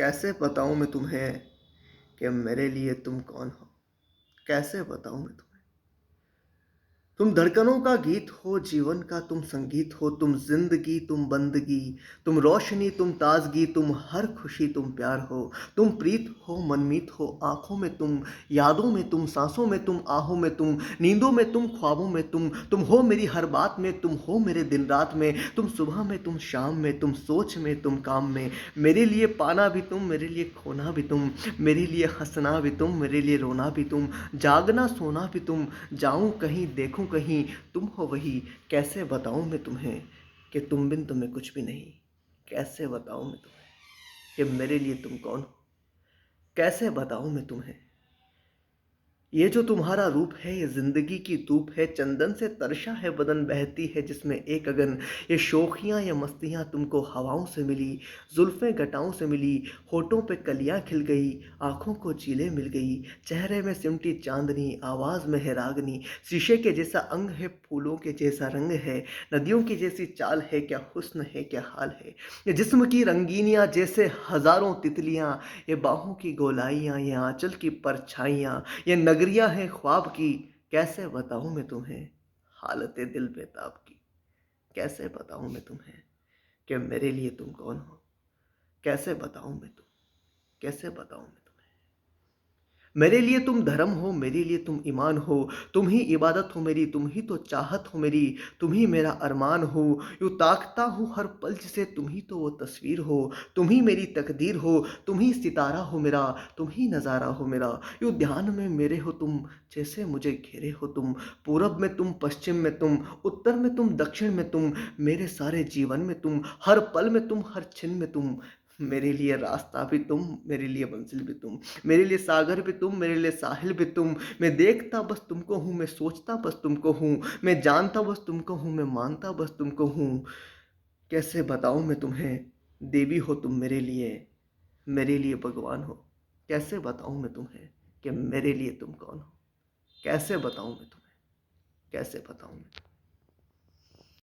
कैसे बताऊँ मैं तुम्हें कि मेरे लिए तुम कौन हो? कैसे बताऊँ मैं तुम्हें? तुम धड़कनों का गीत हो, जीवन का तुम संगीत हो, तुम ज़िंदगी, तुम बंदगी, तुम रोशनी, तुम ताज़गी, तुम हर खुशी, तुम प्यार हो, तुम प्रीत हो, मनमीत हो, आँखों में तुम, यादों में तुम, साँसों में तुम, आहों में तुम, नींदों में तुम, ख्वाबों में तुम हो मेरी हर बात में, तुम हो मेरे दिन रात में, तुम सुबह में, तुम शाम में, तुम सोच में, तुम काम में, मेरे लिए पाना भी तुम, मेरे लिए खोना भी तुम, मेरे लिए हँसना भी तुम, मेरे लिए रोना भी तुम, जागना सोना भी तुम, जाऊँ कहीं देखूँ कहीं तुम हो वही। कैसे बताऊँ मैं तुम्हें कि तुम बिन तो मैं कुछ भी नहीं। कैसे बताऊँ मैं तुम्हें कि मेरे लिए तुम कौन हो? कैसे बताऊँ मैं तुम्हें ये जो तुम्हारा रूप है, ये ज़िंदगी की धूप है, चंदन से तरशा है बदन बहती है जिसमें एक अगन, ये शोखियाँ ये मस्तियाँ तुमको हवाओं से मिली, जुल्फ़ें घटाओं से मिली, होठों पे कलियाँ खिल गई, आँखों को झीलें मिल गई, चेहरे में सिमटी चाँदनी, आवाज़ में है रागनी, शीशे के जैसा अंग है, फूलों के जैसा रंग है, नदियों की जैसी चाल है, क्या हुस्न है, क्या हाल है, ये जिस्म की रंगीनियाँ जैसे हज़ारों तितलियाँ, ये बाहों की गोलाइयाँ, ये आँचल की परछाइयाँ, ये नगरिया है ख्वाब की। कैसे बताऊँ मैं तुम्हें हालते दिल बेताब की। कैसे बताऊँ मैं तुम्हें कि मेरे लिए तुम कौन हो? कैसे बताऊँ मैं कैसे बताऊँ मैं तुम्हें? मेरे लिए तुम धर्म हो, मेरे लिए तुम ईमान हो, तुम ही इबादत हो मेरी, तुम ही तो चाहत हो मेरी, तुम ही मेरा अरमान हो, यूँ ताकता हूँ हर पल से तुम ही तो वो तस्वीर हो, तुम ही मेरी तकदीर हो, तुम ही सितारा हो मेरा, तुम ही नज़ारा हो मेरा, यूँ ध्यान में मेरे हो तुम, जैसे मुझे घेरे हो तुम, पूरब में तुम, पश्चिम में तुम, उत्तर में तुम, दक्षिण में तुम, मेरे सारे जीवन में तुम, हर पल में तुम, हर क्षण में तुम, मेरे लिए रास्ता भी तुम, मेरे लिए मंजिल भी तुम। मेरे लिए सागर भी तुम, मेरे लिए साहिल भी तुम, मैं देखता बस तुमको हूँ, मैं सोचता बस तुमको हूँ, मैं जानता बस तुमको हूँ, मैं मानता बस तुमको हूँ। कैसे बताऊँ मैं तुम्हें, देवी हो तुम मेरे लिए भगवान हो। कैसे बताऊँ मैं तुम्हें कि मेरे लिए तुम कौन हो? कैसे बताऊँ मैं तुम्हें? कैसे बताऊँ मैं?